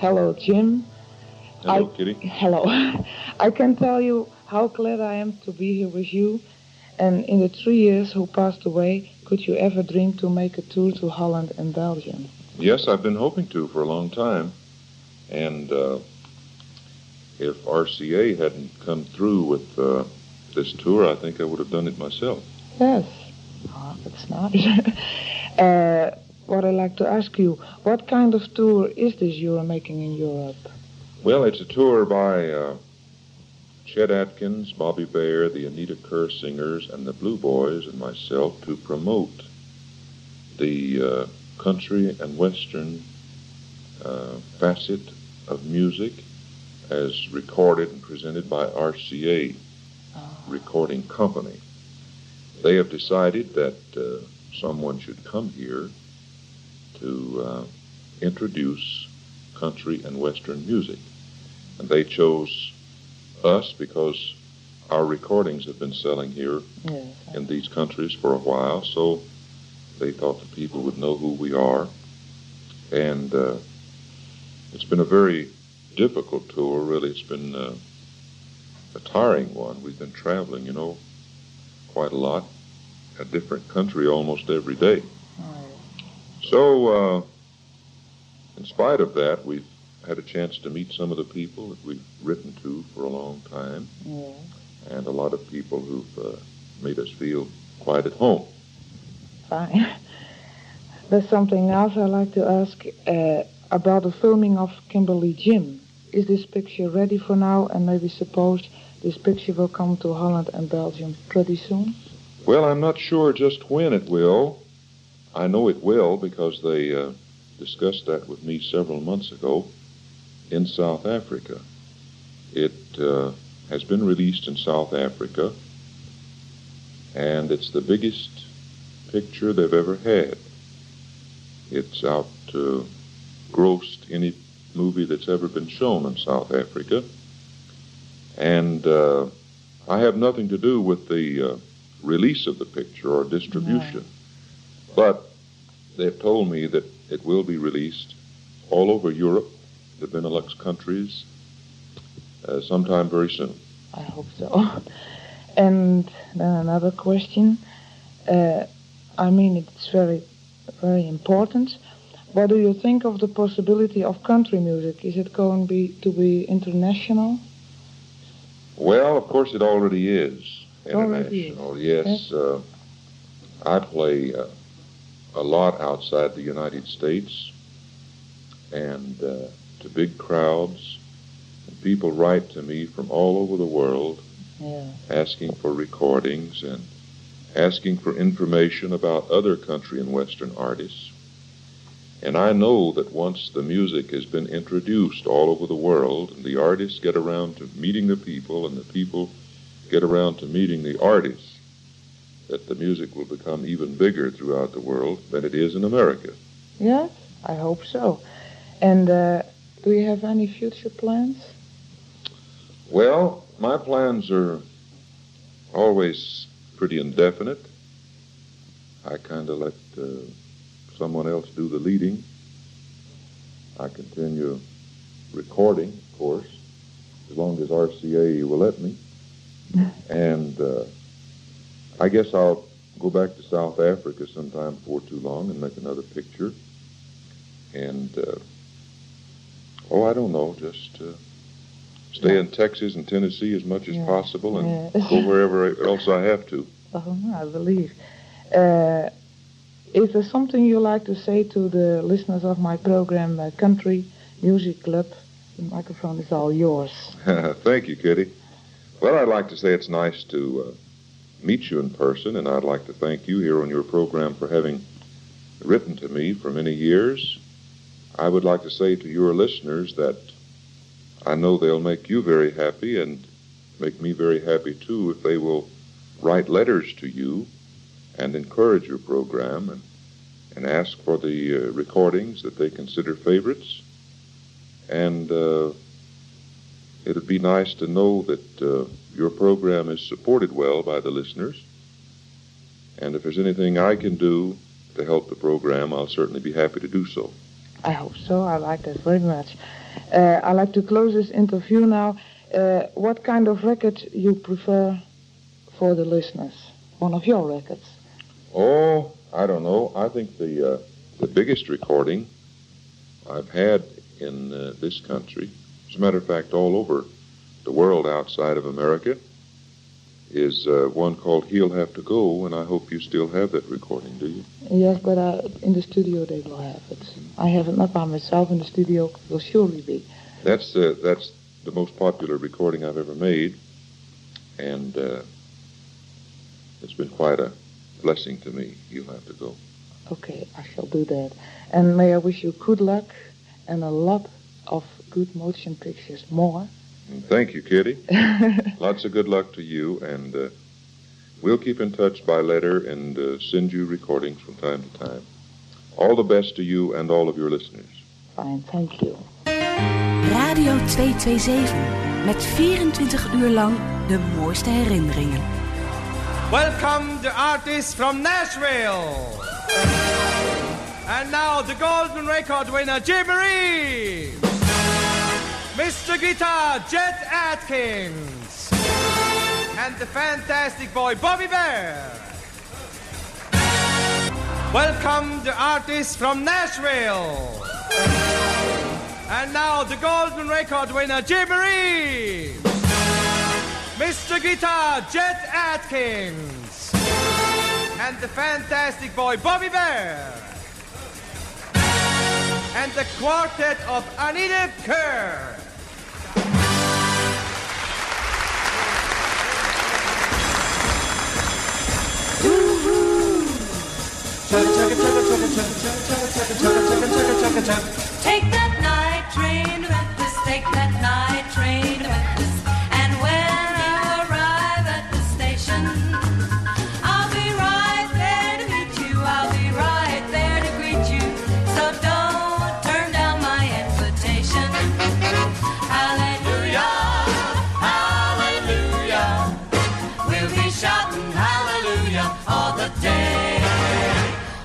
Hello, Jim. Hello, Kitty. Hello. I can tell you how glad I am to be here with you. And in the 3 years who passed away, could you ever dream to make a tour to Holland and Belgium? Yes, I've been hoping to for a long time. And if RCA hadn't come through with this tour, I think I would have done it myself. Yes. Oh, that's nice. What I'd like to ask you, what kind of tour is this you are making in Europe? Well, it's a tour by Chet Atkins, Bobby Bare, the Anita Kerr Singers, and the Blue Boys, and myself to promote the country and western facet of music as recorded and presented by RCA Recording Company. They have decided that someone should come here to introduce country and western music. And they chose us because our recordings have been selling here in these countries for a while, so they thought the people would know who we are. And it's been a very difficult tour, really. It's been a tiring one. We've been traveling, quite a lot, a different country almost every day. So, in spite of that, we've had a chance to meet some of the people that we've written to for a long time, and a lot of people who've made us feel quite at home. Fine. There's something else I'd like to ask about the filming of Kimberly Jim. Is this picture ready for now, and maybe suppose this picture will come to Holland and Belgium pretty soon? Well, I'm not sure just when it will. I know it will because they discussed that with me several months ago in South Africa. It has been released in South Africa, and it's the biggest picture they've ever had. It's out grossed any movie that's ever been shown in South Africa, and I have nothing to do with the release of the picture or distribution. But they've told me that it will be released all over Europe, the Benelux countries, sometime very soon. I hope so. And then another question. It's very, very important. What do you think of the possibility of country music? Is it going to be international? Well, of course it already is international. Yes. I play a lot outside the United States and to big crowds. And people write to me from all over the world asking for recordings and asking for information about other country and western artists. And I know that once the music has been introduced all over the world and the artists get around to meeting the people and the people get around to meeting the artists, that the music will become even bigger throughout the world than it is in America. Yes, I hope so. And do you have any future plans? Well, my plans are always pretty indefinite. I kind of let someone else do the leading. I continue recording, of course, as long as RCA will let me. And I guess I'll go back to South Africa sometime before too long and make another picture. And, I don't know, just stay in Texas and Tennessee as much as possible and go wherever else I have to. Oh, I believe. Is there something you like to say to the listeners of my program, Country Music Club? The microphone is all yours. Thank you, Kitty. Well, I'd like to say it's nice to meet you in person, and I'd like to thank you here on your program for having written to me for many years. I would like to say to your listeners that I know they'll make you very happy and make me very happy, too, if they will write letters to you and encourage your program and ask for the recordings that they consider favorites. And it would be nice to know that your program is supported well by the listeners. And if there's anything I can do to help the program, I'll certainly be happy to do so. I hope so. I like that very much. I'd like to close this interview now. What kind of record you prefer for the listeners? One of your records? Oh, I don't know. I think the biggest recording I've had in this country, as a matter of fact, all over the world outside of America, is one called He'll Have to Go, and I hope you still have that recording, do you? Yes, but in the studio they will have it. I have it not by myself in the studio. It will surely be. That's the most popular recording I've ever made, and it's been quite a blessing to me. You'll have to go. Okay, I shall do that. And may I wish you good luck and a lot of good motion pictures more. And thank you, Kitty. Lots of good luck to you, and we'll keep in touch by letter and send you recordings from time to time. All the best to you and all of your listeners. Fine, thank you. Radio 227, met 24 uur lang de mooiste herinneringen. Welcome the artist from Nashville. And now the golden record winner, Jim Reeves. Mr. Guitar, Jet Atkins. And the fantastic boy, Bobby Bear. Welcome the artist from Nashville. And now the golden record winner, Jim Reeves. Mr. Guitar, Jet Atkins. And the fantastic boy, Bobby Bear. And the quartet of Anita Kerr. Take that night train to Memphis, take that night train to Memphis. And when you arrive at the station, I'll be right there to meet you, I'll be right there to greet you. So don't turn down my invitation. Hallelujah, hallelujah. We'll be shouting hallelujah all the day.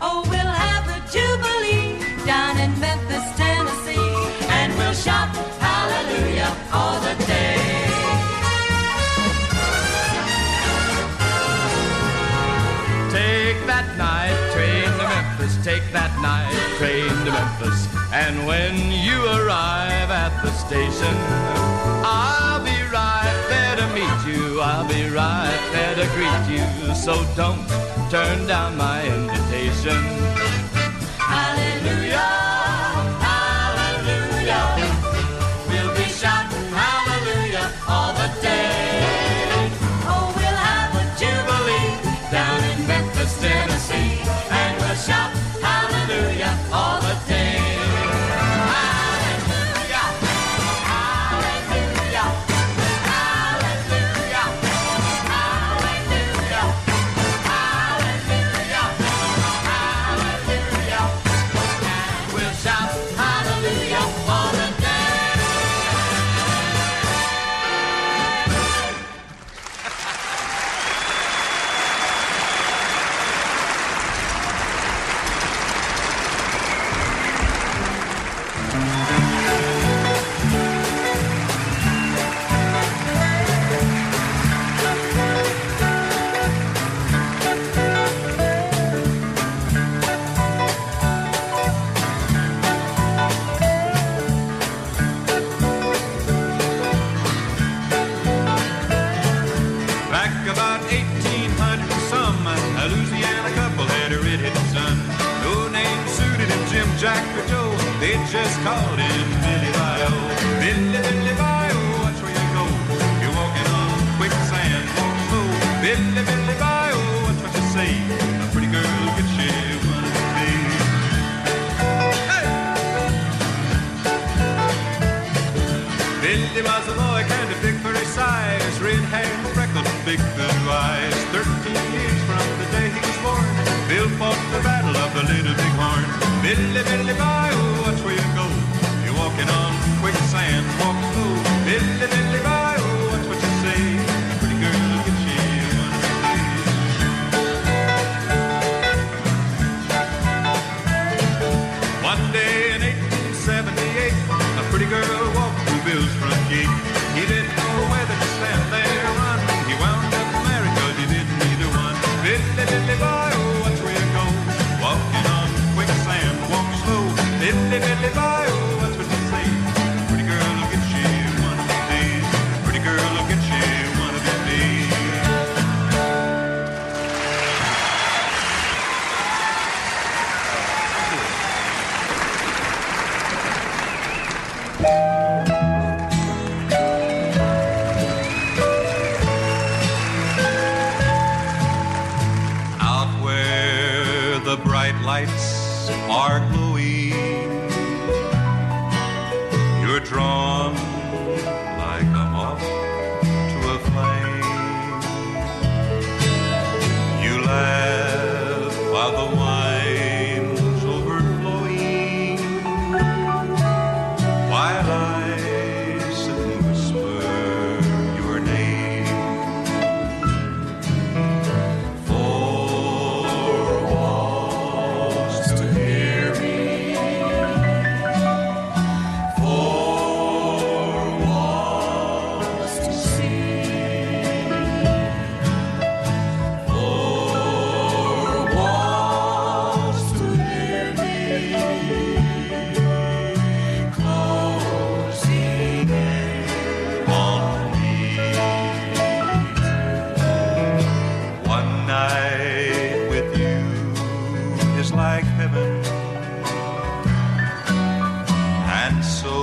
Oh, we'll have a jubilee down in Memphis, Tennessee, and we'll shout hallelujah all the day. Take that night train to Memphis, take that night train to Memphis. And when you arrive at the station, I'll be right there to meet you, I'll be right there to greet you. So don't turn down my invitation. Hallelujah, hallelujah. We'll be shouting hallelujah all the day. Oh, we'll have a jubilee down in Memphis, Tennessee, and we'll shout hallelujah all the day. Hallelujah, hallelujah, hallelujah, hallelujah, hallelujah, hallelujah. And we'll shout hallelujah all the day. Back about 1800 and some, a Louisiana couple had a red-headed son. No name suited him, Jim, Jack, or Joe. They just called him Billy Bio. Billy, Billy Bio, watch where you go. You're walking on quicksand, walk slow. Billy, Billy Bio, watch what you say. A pretty girl gets you one of these days. Hey! Billy was a boy, kind of big for his size, red hair and freckles, big blue eyes. 13 years from the day he was born, Bill fought the battle of the Little Big Horn. Billy, Billy, Bio, watch where you go. You're walking on quicksand, walk slow. Billy, Billy, Bio, watch what you say. A pretty girl will get you one of these days. One day in 18 Bill's front gate. He didn't know whether to stand there or run. He wound up married 'cause he didn't either one. Diddly diddly boy, oh, watch where you go. Walking on quicksand, walk slow. Diddly diddly boy, oh, that's what you say. Pretty girl will get you one of these days. Pretty girl will get you one of these days. Out where the bright lights are glowing, you're drawn like a moth to a flame. You laugh while the wine's overflowing, while I sit and whisper your name. Four walls to hear me, four walls to see, four walls to hear me, closing in on me. One night with you is like heaven, and so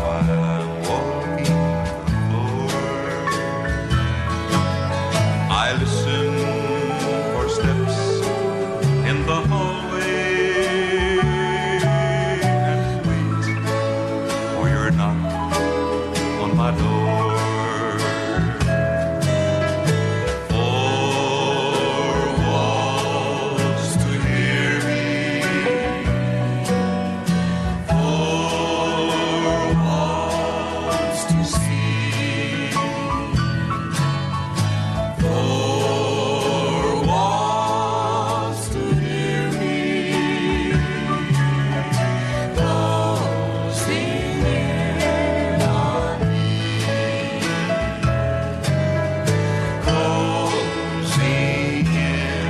while I'm walking the floor, I listen for steps in the hallway and wait for your knock on my door. Four walls to hear me, four walls to see, four walls to hear me, closing in on me, closing in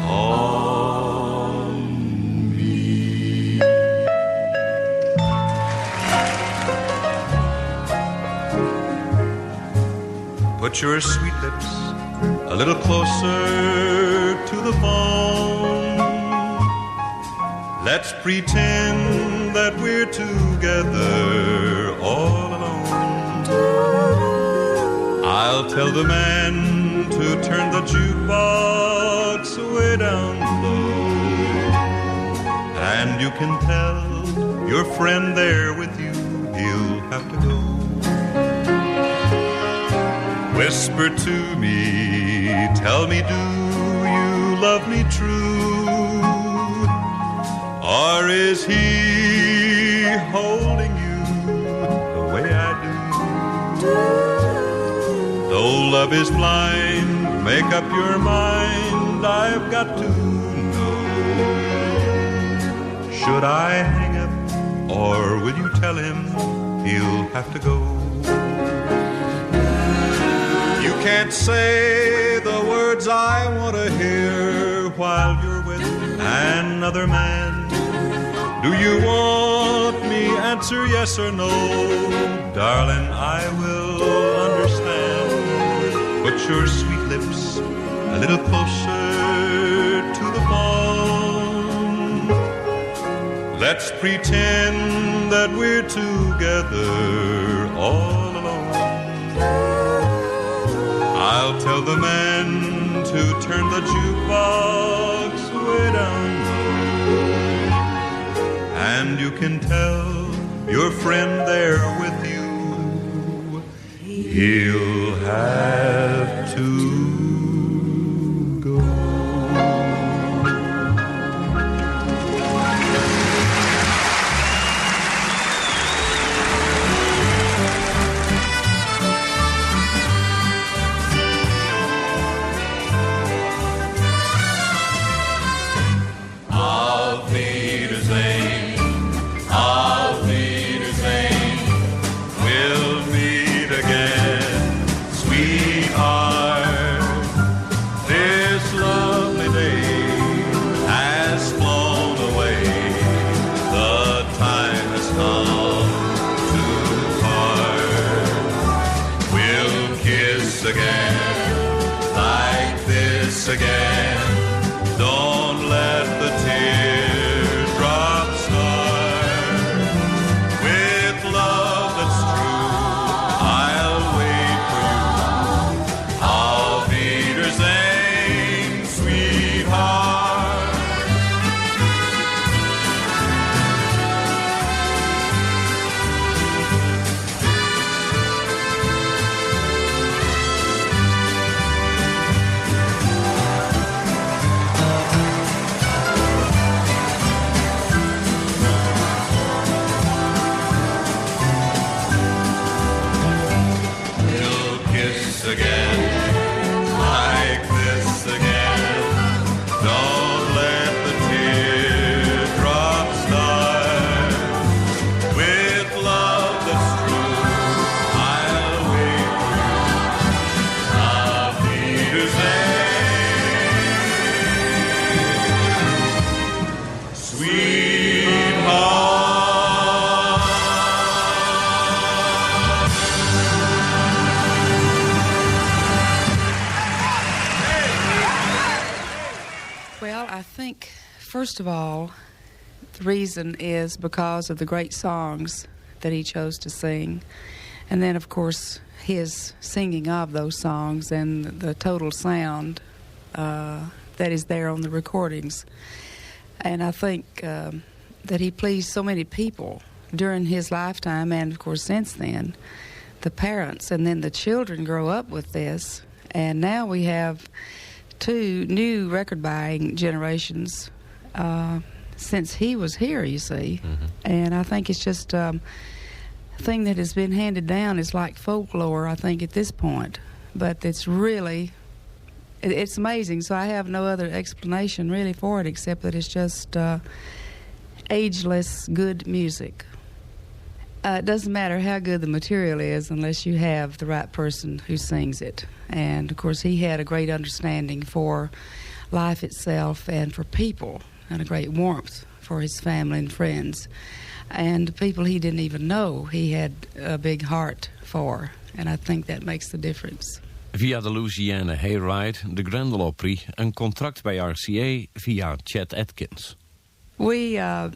on me. Put your sweet lips a little closer to the phone. Let's pretend that we're together all alone. I'll tell the man to turn the jukebox way down low, and you can tell your friend there with you he'll have to go. Whisper to me, tell me, do you love me true? Or is he holding you the way I do? Though love is blind, make up your mind, I've got to know. Should I hang up, or will you tell him he'll have to go? You can't say the words I want to hear while you're with another man. Do you want me answer yes or no? Darling, I will understand. Put your sweet lips a little closer to the phone. Let's pretend that we're together all alone. I'll tell the man to turn the jukebox way down low, and you can tell your friend there with you he'll have to go. Auf Wiedersehen, first of all, the reason is because of the great songs that he chose to sing. And then, of course, his singing of those songs and the total sound that is there on the recordings. And I think that he pleased so many people during his lifetime, and of course since then. The parents and then the children grow up with this, and now we have 2 new record-buying generations since he was here, you see. Mm-hmm. And I think it's just a thing that has been handed down. It's like folklore, I think, at this point. But it's really, it's amazing. So I have no other explanation really for it except that it's just ageless, good music. It doesn't matter how good the material is unless you have the right person who sings it. And, of course, he had a great understanding for life itself and for people, and a great warmth for his family and friends. And people he didn't even know he had a big heart for. And I think that makes the difference. Via de Louisiana Hayride, de Grendel Opry, een contract bij RCA via Chet Atkins. We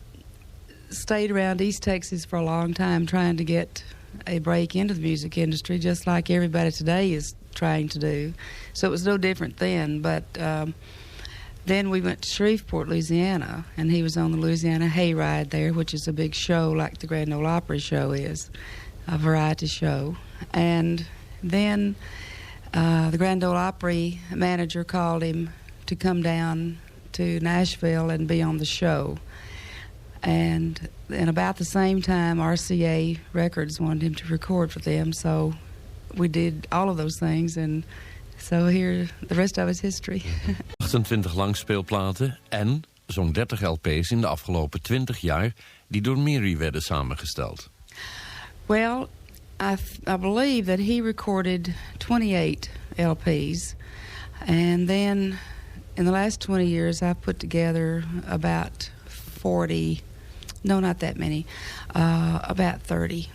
stayed around East Texas for a long time trying to get a break into the music industry, just like everybody today is trying to do. So it was no different then. But then we went to Shreveport, Louisiana, and he was on the Louisiana Hayride there, which is a big show like the Grand Ole Opry show is, a variety show. And then the Grand Ole Opry manager called him to come down to Nashville and be on the show. And about the same time, RCA Records wanted him to record for them, so we did all of those things, and so here, the rest of it's history. 28 langspeelplaten en zo'n 30 LP's in de afgelopen 20 jaar die door Miri werden samengesteld. Well, I believe that he recorded 28 LP's, and then in the last 20 years I've put together about 40. No, not that many. About 30.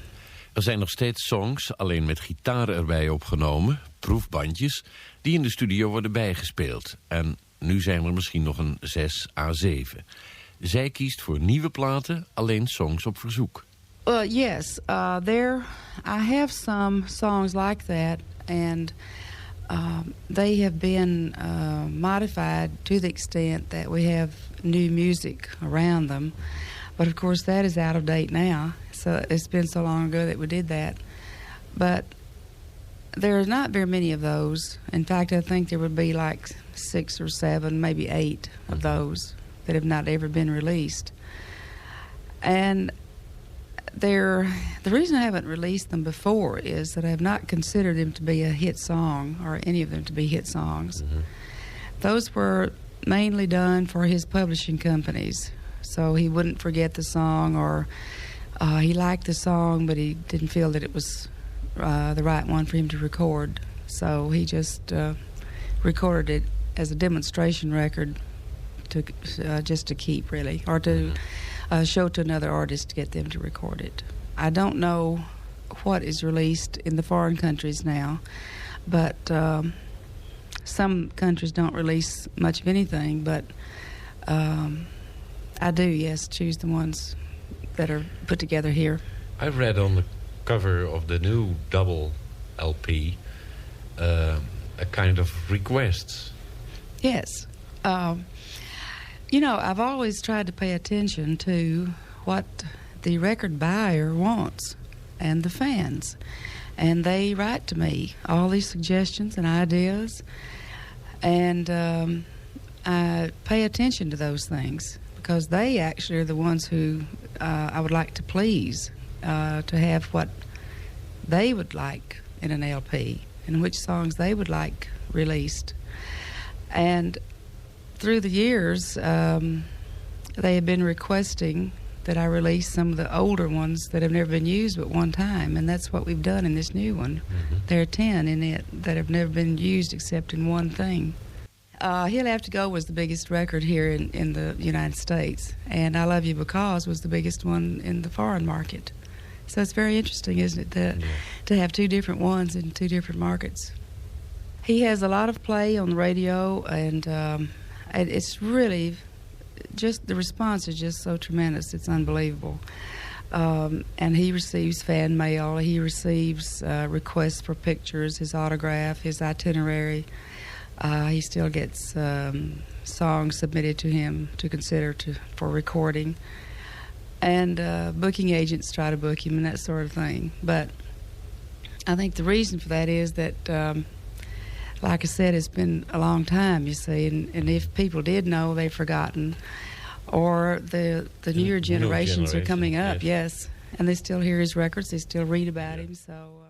Er zijn nog steeds songs, alleen met gitaar erbij opgenomen, proefbandjes, die in de studio worden bijgespeeld. En nu zijn er misschien nog een 6 à 7. Zij kiest voor nieuwe platen, alleen songs op verzoek. Yes, I have some songs like that, and they have been modified to the extent that we have new music around them. But of course that is out of date now. So it's been so long ago that we did that. But there are not very many of those. In fact, I think there would be like 6 or 7, maybe 8 of those that have not ever been released. And the reason I haven't released them before is that I have not considered them to be a hit song, or any of them to be hit songs. Mm-hmm. Those were mainly done for his publishing companies, so he wouldn't forget the song, or he liked the song, but he didn't feel that it was the right one for him to record. So he just recorded it as a demonstration record to just to keep, really, or to show to another artist to get them to record it. I don't know what is released in the foreign countries now, but some countries don't release much of anything, but I do, yes, choose the ones that are put together here. I read on the cover of the new double LP a kind of requests. Yes. You know, I've always tried to pay attention to what the record buyer wants and the fans. And they write to me all these suggestions and ideas. And I pay attention to those things because they actually are the ones who I would like to please, to have what they would like in an LP and which songs they would like released. And through the years, they have been requesting that I release some of the older ones that have never been used but one time, and that's what we've done in this new one. Mm-hmm. There are 10 in it that have never been used except in one thing. He'll Have to Go was the biggest record here in the United States, and I Love You Because was the biggest one in the foreign market. So it's very interesting, isn't it, to have 2 different ones in 2 different markets. He has a lot of play on the radio, and it's really just the response is just so tremendous. It's unbelievable. And he receives fan mail. He receives requests for pictures, his autograph, his itinerary. He still gets songs submitted to him to consider for recording. And booking agents try to book him and that sort of thing. But I think the reason for that is that, like I said, it's been a long time, you see. And if people did know, they've forgotten. Or the newer generations are coming up, yes. And they still hear his records. They still read about him. So...